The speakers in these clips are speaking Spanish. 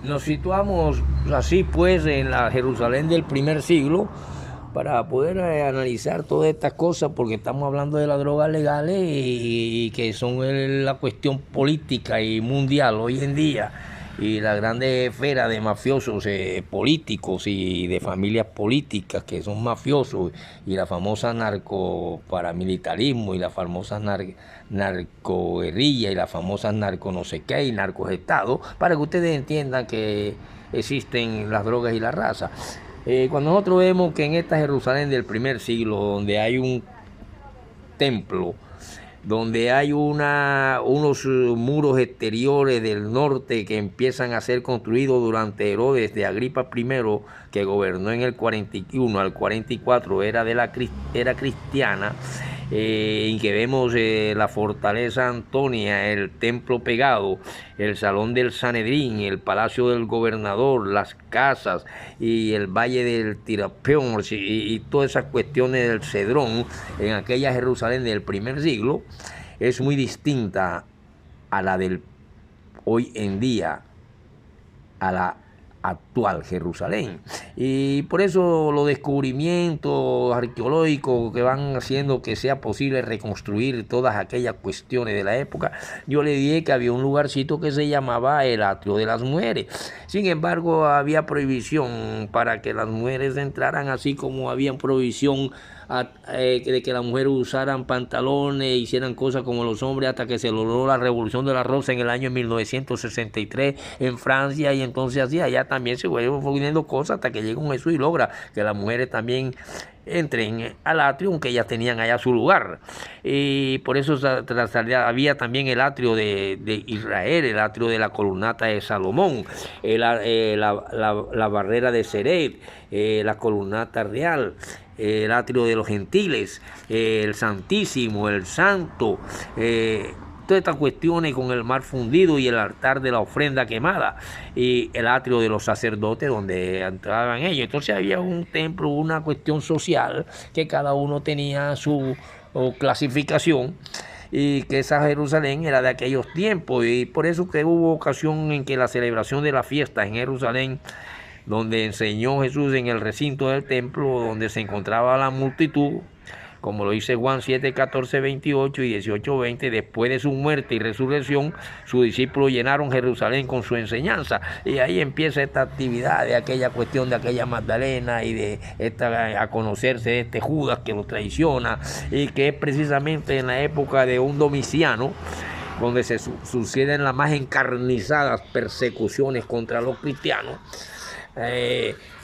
Nos situamos así pues en la Jerusalén del primer siglo para poder analizar todas estas cosas, porque estamos hablando de las drogas legales y que son la cuestión política y mundial hoy en día, y la grande esfera de mafiosos políticos y de familias políticas que son mafiosos, y la famosa narcoparamilitarismo y la famosa narcoguerrilla y la famosa narco no sé qué y narcoestado, para que ustedes entiendan que existen las drogas y la raza. Cuando nosotros vemos que en esta Jerusalén del primer siglo, donde hay un templo, donde hay unos muros exteriores del norte que empiezan a ser construidos durante Herodes de Agripa I, que gobernó en el 41 al 44, era cristiana, y que vemos la fortaleza Antonia, el templo pegado, el salón del Sanedrín, el palacio del gobernador, las casas y el valle del Tirapeón y todas esas cuestiones del Cedrón en aquella Jerusalén del primer siglo, es muy distinta a la del hoy en día, a la actual Jerusalén. Y por eso los descubrimientos arqueológicos que van haciendo que sea posible reconstruir todas aquellas cuestiones de la época, yo le dije que había un lugarcito que se llamaba el atrio de las mujeres. Sin embargo, había prohibición para que las mujeres entraran, así como había prohibición de que las mujeres usaran pantalones, hicieran cosas como los hombres, hasta que se logró la Revolución de la Rosa en el año 1963 en Francia, y entonces así allá también se fue poniendo cosas hasta que llega un Jesús y logra que las mujeres también entren al atrio, aunque ellas tenían allá su lugar. Y por eso había también el atrio de Israel, el atrio de la columnata de Salomón, la barrera de Ceret, la columnata real, el atrio de los gentiles, el santísimo, el santo, todas estas cuestiones con el mar fundido y el altar de la ofrenda quemada, y el atrio de los sacerdotes donde entraban ellos. Entonces había un templo, una cuestión social, que cada uno tenía su clasificación, y que esa Jerusalén era de aquellos tiempos, y por eso que hubo ocasión en que la celebración de la fiesta en Jerusalén, donde enseñó Jesús en el recinto del templo, donde se encontraba la multitud, como lo dice Juan 7, 14, 28 y 18, 20, después de su muerte y resurrección, sus discípulos llenaron Jerusalén con su enseñanza. Y ahí empieza esta actividad de aquella cuestión de aquella Magdalena y de a conocerse de este Judas que lo traiciona, y que es precisamente en la época de un Domiciano, donde se suceden las más encarnizadas persecuciones contra los cristianos.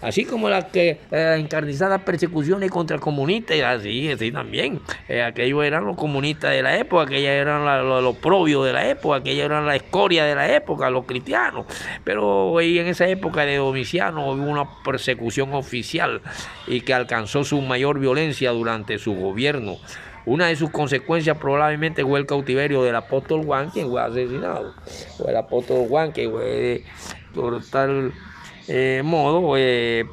Así como las encarnizadas persecuciones contra comunistas, así también. Aquellos eran los comunistas de la época, aquellos eran los probios de la época, aquellos eran la escoria de la época, los cristianos. Pero en esa época de Domiciano hubo una persecución oficial y que alcanzó su mayor violencia durante su gobierno. Una de sus consecuencias probablemente fue el cautiverio del apóstol Juan, quien fue asesinado. Fue el apóstol Juan que fue por tal modo,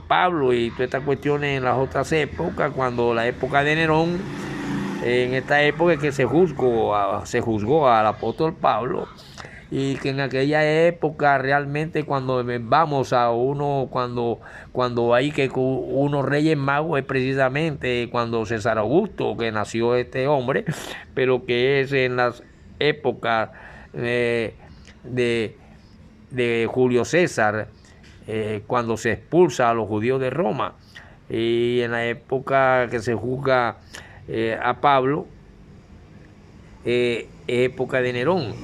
Pablo y todas estas cuestiones en las otras épocas, cuando la época de Nerón, en esta época que se juzgó al apóstol Pablo, y que en aquella época realmente cuando vamos a cuando hay que unos reyes magos, es precisamente cuando César Augusto, que nació este hombre, pero que es en las épocas de Julio César, cuando se expulsa a los judíos de Roma, y en la época que se juzga a Pablo, época de Nerón,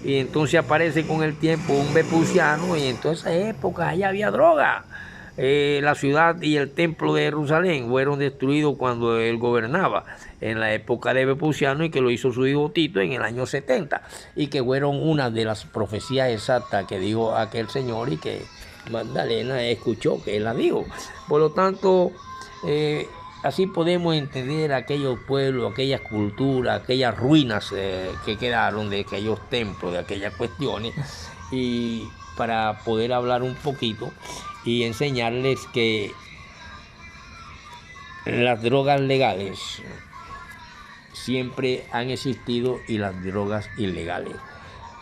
y entonces aparece con el tiempo un Vepuciano, y en toda esa época allá había droga. La ciudad y el templo de Jerusalén fueron destruidos cuando él gobernaba, en la época de Vepuciano, y que lo hizo su hijo Tito en el año 70, y que fueron una de las profecías exactas que dijo aquel señor, y que Magdalena escuchó que él la dijo. Por lo tanto, así podemos entender aquellos pueblos, aquellas culturas, aquellas ruinas que quedaron de aquellos templos, de aquellas cuestiones, y para poder hablar un poquito y enseñarles que las drogas legales siempre han existido y las drogas ilegales.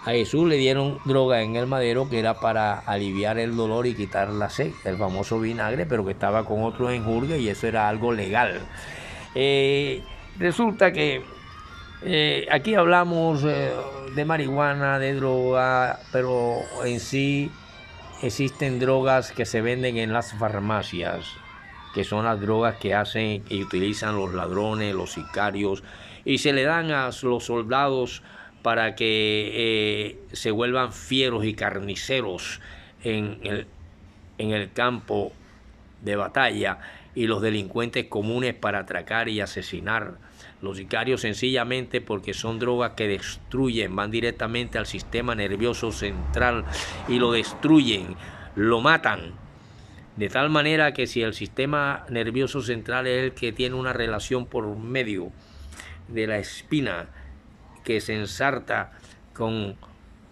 A Jesús le dieron droga en el madero que era para aliviar el dolor y quitar la sed, el famoso vinagre, pero que estaba con otros enjurgues y eso era algo legal. Resulta que aquí hablamos de marihuana, de droga, pero en sí existen drogas que se venden en las farmacias, que son las drogas que hacen y utilizan los ladrones, los sicarios, y se le dan a los soldados para que se vuelvan fieros y carniceros en el campo de batalla, y los delincuentes comunes para atracar y asesinar. Los sicarios sencillamente porque son drogas que destruyen, van directamente al sistema nervioso central y lo destruyen, lo matan. De tal manera que si el sistema nervioso central es el que tiene una relación por medio de la espina que se ensarta con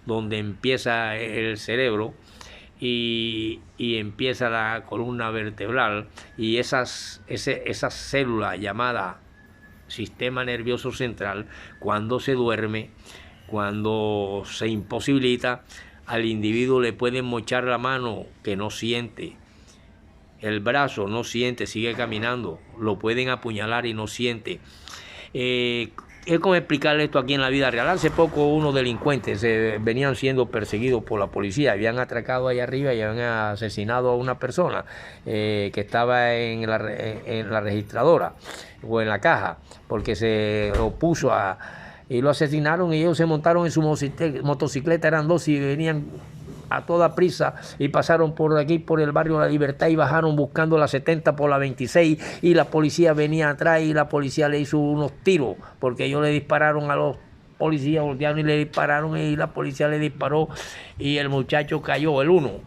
donde empieza el cerebro y empieza la columna vertebral, y esa célula llamada sistema nervioso central, cuando se duerme, cuando se imposibilita, al individuo le pueden mochar la mano que no siente, el brazo no siente, sigue caminando, lo pueden apuñalar y no siente. Es como explicarle esto aquí en la vida real. Hace poco unos delincuentes venían siendo perseguidos por la policía, habían atracado ahí arriba y habían asesinado a una persona que estaba en la registradora o en la caja, porque se opuso y lo asesinaron, y ellos se montaron en su motocicleta, eran dos y venían a toda prisa y pasaron por aquí, por el barrio La Libertad, y bajaron buscando la 70 por la 26, y la policía venía atrás y la policía le hizo unos tiros porque ellos le dispararon a los policías, voltearon y le dispararon, y la policía le disparó y el muchacho cayó, el uno,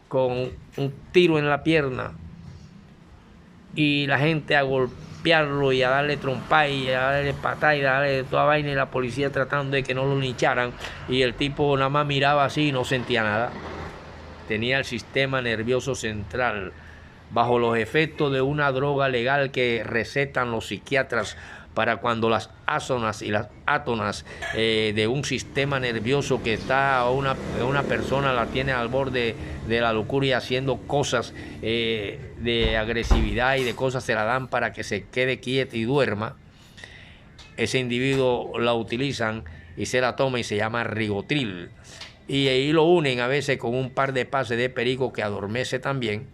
con un tiro en la pierna, y la gente a golpearlo y a darle trompa y a darle patada y a darle toda vaina, y la policía tratando de que no lo lincharan, y el tipo nada más miraba así y no sentía nada. Tenía el sistema nervioso central bajo los efectos de una droga legal que recetan los psiquiatras para cuando las ázonas y las átonas de un sistema nervioso que está una persona la tiene al borde de la locura y haciendo cosas de agresividad y de cosas, se la dan para que se quede quieto y duerma. Ese individuo la utilizan y se la toma y se llama rigotril, y ahí lo unen a veces con un par de pases de perico que adormece también,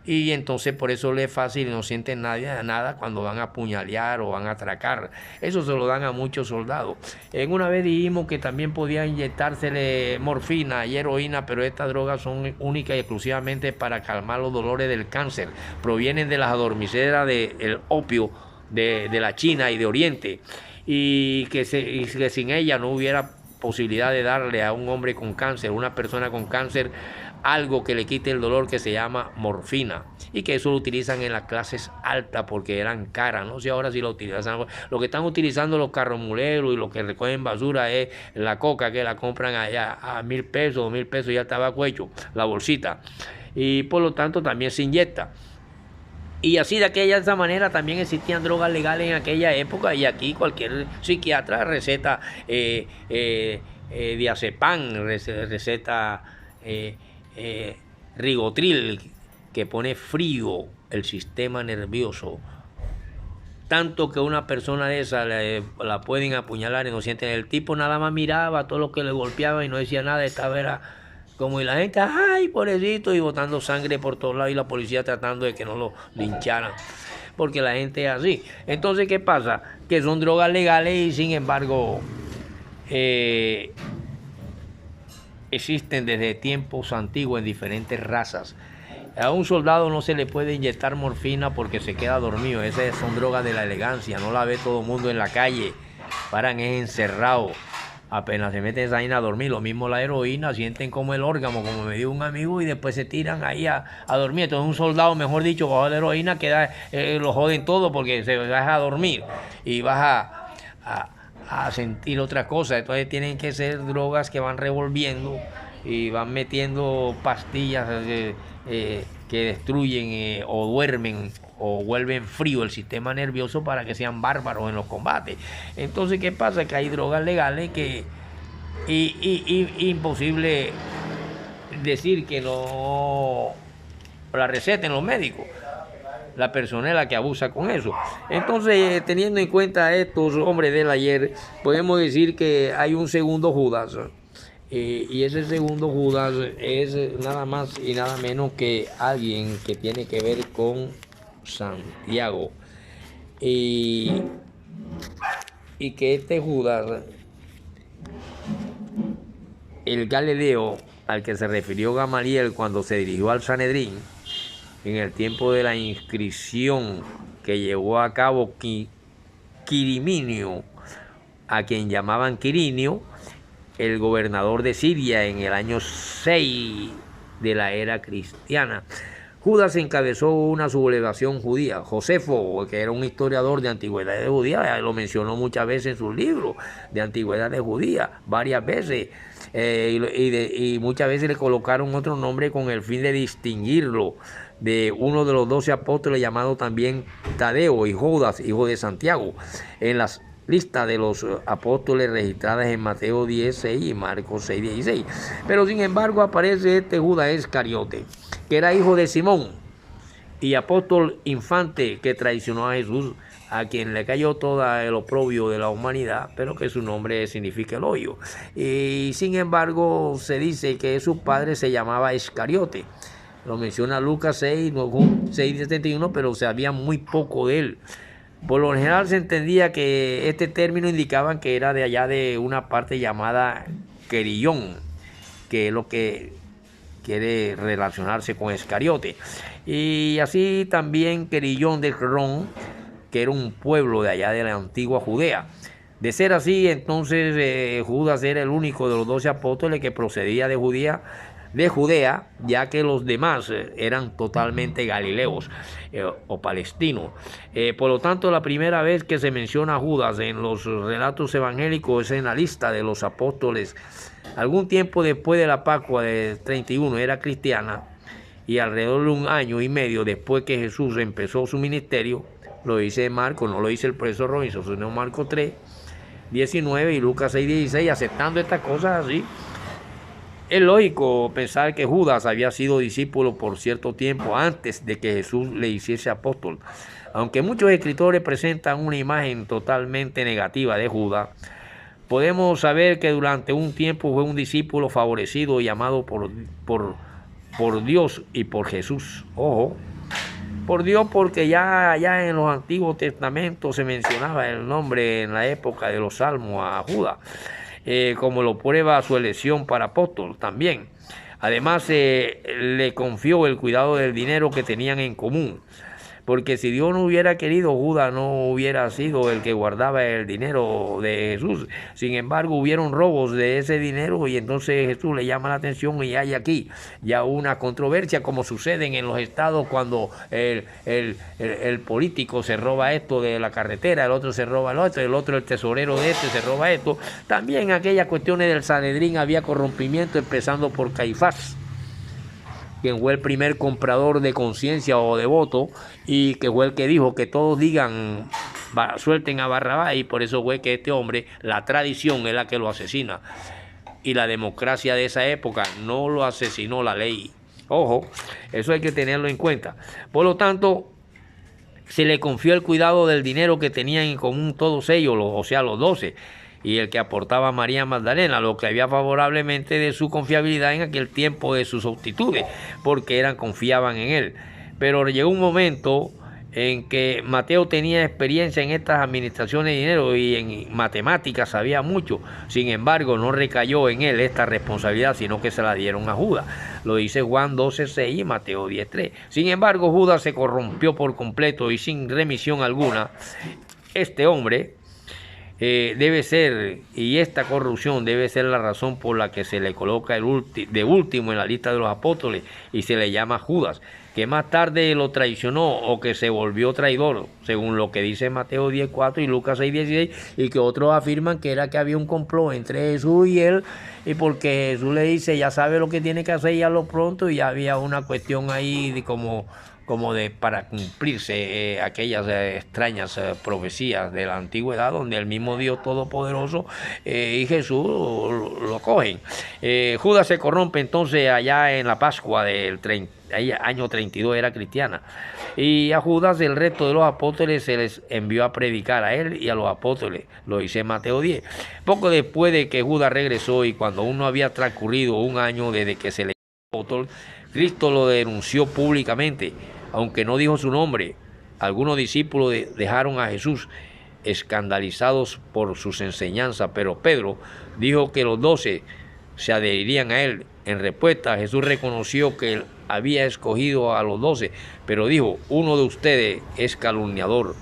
y entonces por eso le es fácil y no sienten nada cuando van a apuñalear o van a atracar. Eso se lo dan a muchos soldados. En una vez dijimos que también podía inyectársele morfina y heroína, pero estas drogas son únicas y exclusivamente para calmar los dolores del cáncer. Provienen de las adormiceras del opio de la China y de Oriente, y que sin ella no hubiera posibilidad de darle a un hombre con cáncer, una persona con cáncer, algo que le quite el dolor, que se llama morfina, y que eso lo utilizan en las clases altas porque eran caras. No sé ahora si lo utilizan. Lo que están utilizando los carromuleros y los que recogen basura es la coca, que la compran allá a 1,000 pesos, 2,000 pesos, ya estaba cuecho, la bolsita, y por lo tanto también se inyecta. Y así de esa manera también existían drogas legales en aquella época, y aquí cualquier psiquiatra receta diazepam, receta rigotril, que pone frío el sistema nervioso, tanto que una persona de esa la pueden apuñalar y no sienten. El tipo nada más miraba a todo lo que le golpeaba y no decía nada, estaba era como, y la gente, ay, pobrecito, y botando sangre por todos lados, y la policía tratando de que no lo lincharan, porque la gente es así. Entonces, ¿qué pasa? Que son drogas legales y sin embargo existen desde tiempos antiguos en diferentes razas. A un soldado no se le puede inyectar morfina porque se queda dormido. Esas son drogas de la elegancia, no la ve todo el mundo en la calle, paran encerrados, apenas se meten esa vaina a dormir. Lo mismo la heroína, sienten como el órgano, como me dijo un amigo, y después se tiran ahí a dormir. Entonces un soldado, mejor dicho, bajo la heroína, lo joden todo porque se vas a dormir y vas a sentir otra cosa. Entonces tienen que ser drogas que van revolviendo y van metiendo pastillas que destruyen o duermen o vuelven frío el sistema nervioso para que sean bárbaros en los combates. Entonces, ¿qué pasa? Que hay drogas legales que imposible decir que no la receten los médicos. La persona es la que abusa con eso. Entonces, teniendo en cuenta estos hombres del ayer, podemos decir que hay un segundo Judas. Y ese segundo Judas es nada más y nada menos que alguien que tiene que ver con Santiago. Y que este Judas, el Galileo, al que se refirió Gamaliel cuando se dirigió al Sanedrín, en el tiempo de la inscripción que llevó a cabo Quiriminio, a quien llamaban Quirinio, el gobernador de Siria en el año 6 de la era cristiana. Judas encabezó una sublevación judía. Josefo, que era un historiador de antigüedades judías, lo mencionó muchas veces en sus libros de antigüedades judías, varias veces, y muchas veces le colocaron otro nombre con el fin de distinguirlo de uno de los 12 apóstoles llamado también Tadeo y Judas, hijo de Santiago, en las listas de los apóstoles registradas en Mateo 10:6 y Marcos 6:16. Pero sin embargo aparece este Judas Iscariote, que era hijo de Simón y apóstol infante que traicionó a Jesús, a quien le cayó todo el oprobio de la humanidad, pero que su nombre significa el hoyo. Y sin embargo se dice que su padre se llamaba Iscariote. Lo menciona Lucas 6:71, pero sabía muy poco de él. Por lo general se entendía que este término indicaba que era de allá de una parte llamada Querillón, que es lo que quiere relacionarse con Iscariote. Y así también Querillón de Ron, que era un pueblo de allá de la antigua Judea. De ser así, entonces Judas era el único de los 12 apóstoles que procedía de Judea, ya que los demás eran totalmente galileos o palestinos. Por lo tanto, la primera vez que se menciona a Judas en los relatos evangélicos es en la lista de los apóstoles. Algún tiempo después de la Pascua de 31 era cristiana, y alrededor de un año y medio después que Jesús empezó su ministerio, lo dice Marcos, no lo dice el profesor Robinson, sino Marcos 3:19 y Lucas 6:16, aceptando estas cosas así. Es lógico pensar que Judas había sido discípulo por cierto tiempo antes de que Jesús le hiciese apóstol. Aunque muchos escritores presentan una imagen totalmente negativa de Judas, podemos saber que durante un tiempo fue un discípulo favorecido y amado por Dios y por Jesús. Ojo, por Dios, porque ya en los Antiguos Testamentos se mencionaba el nombre en la época de los Salmos a Judas. Como lo prueba su elección para apóstol también. Además, le confió el cuidado del dinero que tenían en común, porque si Dios no hubiera querido, Judas no hubiera sido el que guardaba el dinero de Jesús. Sin embargo, hubieron robos de ese dinero y entonces Jesús le llama la atención y hay aquí ya una controversia, como sucede en los estados cuando el político se roba esto de la carretera, el otro se roba el otro, el tesorero de se roba esto. También en aquellas cuestiones del Sanedrín había corrompimiento, empezando por Caifás, quien fue el primer comprador de conciencia o de voto, y que fue el que dijo que todos digan, suelten a Barrabás, y por eso fue que este hombre, la tradición es la que lo asesina, y la democracia de esa época no lo asesinó la ley. Ojo, eso hay que tenerlo en cuenta. Por lo tanto, se le confió el cuidado del dinero que tenían en común todos ellos, o sea, los 12, y el que aportaba María Magdalena, lo que había favorablemente de su confiabilidad en aquel tiempo de sus aptitudes, porque confiaban en él. Pero llegó un momento en que Mateo tenía experiencia en estas administraciones de dinero y en matemáticas sabía mucho. Sin embargo, no recayó en él esta responsabilidad, sino que se la dieron a Judas. Lo dice Juan 12:6 y Mateo 10:3. Sin embargo, Judas se corrompió por completo y sin remisión alguna. Este hombre debe ser, y esta corrupción debe ser la razón por la que se le coloca de último en la lista de los apóstoles y se le llama Judas, que más tarde lo traicionó o que se volvió traidor, según lo que dice Mateo 10:4 y Lucas 6:16, y que otros afirman que era que había un complot entre Jesús y él, y porque Jesús le dice, ya sabe lo que tiene que hacer, ya lo pronto, y ya había una cuestión ahí de como para cumplirse aquellas extrañas profecías de la antigüedad, donde el mismo Dios Todopoderoso y Jesús lo cogen. Judas se corrompe entonces allá en la Pascua del año 32, era cristiana, y a Judas el resto de los apóstoles se les envió a predicar, a él y a los apóstoles, lo dice Mateo 10. Poco después de que Judas regresó y cuando aún no había transcurrido un año desde que se le apóstol, Cristo lo denunció públicamente, aunque no dijo su nombre. Algunos discípulos dejaron a Jesús escandalizados por sus enseñanzas, pero Pedro dijo que los 12 se adherirían a él. En respuesta, Jesús reconoció que él había escogido a los 12, pero dijo: uno de ustedes es calumniador.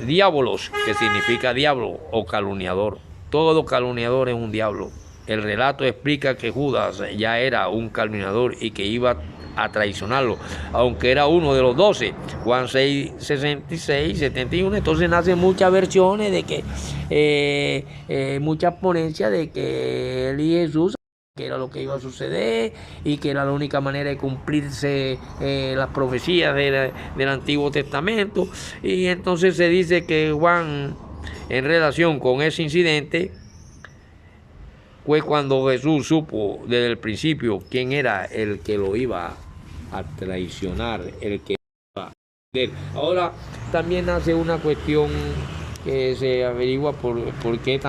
Diabolos, que significa diablo o calumniador. Todo calumniador es un diablo. El relato explica que Judas ya era un calumniador y que iba a traicionarlo, aunque era uno de los 12. Juan 6, 66, 71. Entonces nacen muchas versiones de que, muchas ponencias de que él y Jesús, que era lo que iba a suceder y que era la única manera de cumplirse las profecías del Antiguo Testamento. Y entonces se dice que Juan, en relación con ese incidente, fue cuando Jesús supo desde el principio quién era el que lo iba a traicionar, el que iba a vender. Ahora también hace una cuestión que se averigua por qué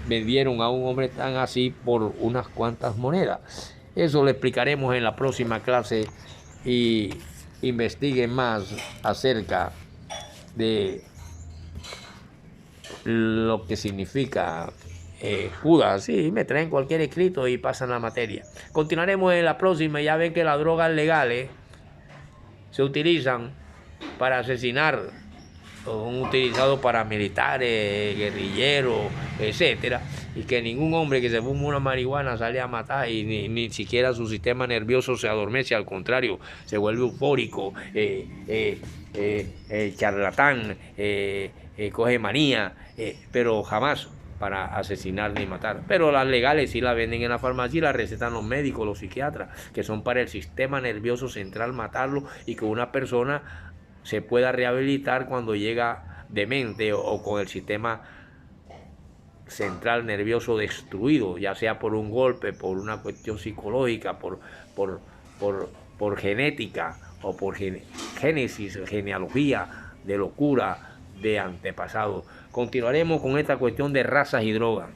vendieron a un hombre tan así por unas cuantas monedas. Eso lo explicaremos en la próxima clase y investiguen más acerca de lo que significa Judas. Sí, me traen cualquier escrito y pasan la materia. Continuaremos en la próxima. Ya ven que las drogas legales se utilizan para asesinar, son utilizados para militares, guerrilleros, etcétera, y que ningún hombre que se fuma una marihuana sale a matar y ni siquiera su sistema nervioso se adormece, al contrario, se vuelve eufórico, charlatán, coge manía, pero jamás para asesinar ni matar. Pero las legales sí las venden en la farmacia y las recetan los médicos, los psiquiatras, que son para el sistema nervioso central matarlo y que una persona se pueda rehabilitar cuando llega demente o con el sistema central nervioso destruido, ya sea por un golpe, por una cuestión psicológica, por genética o por génesis, genealogía de locura de antepasados. Continuaremos con esta cuestión de razas y drogas.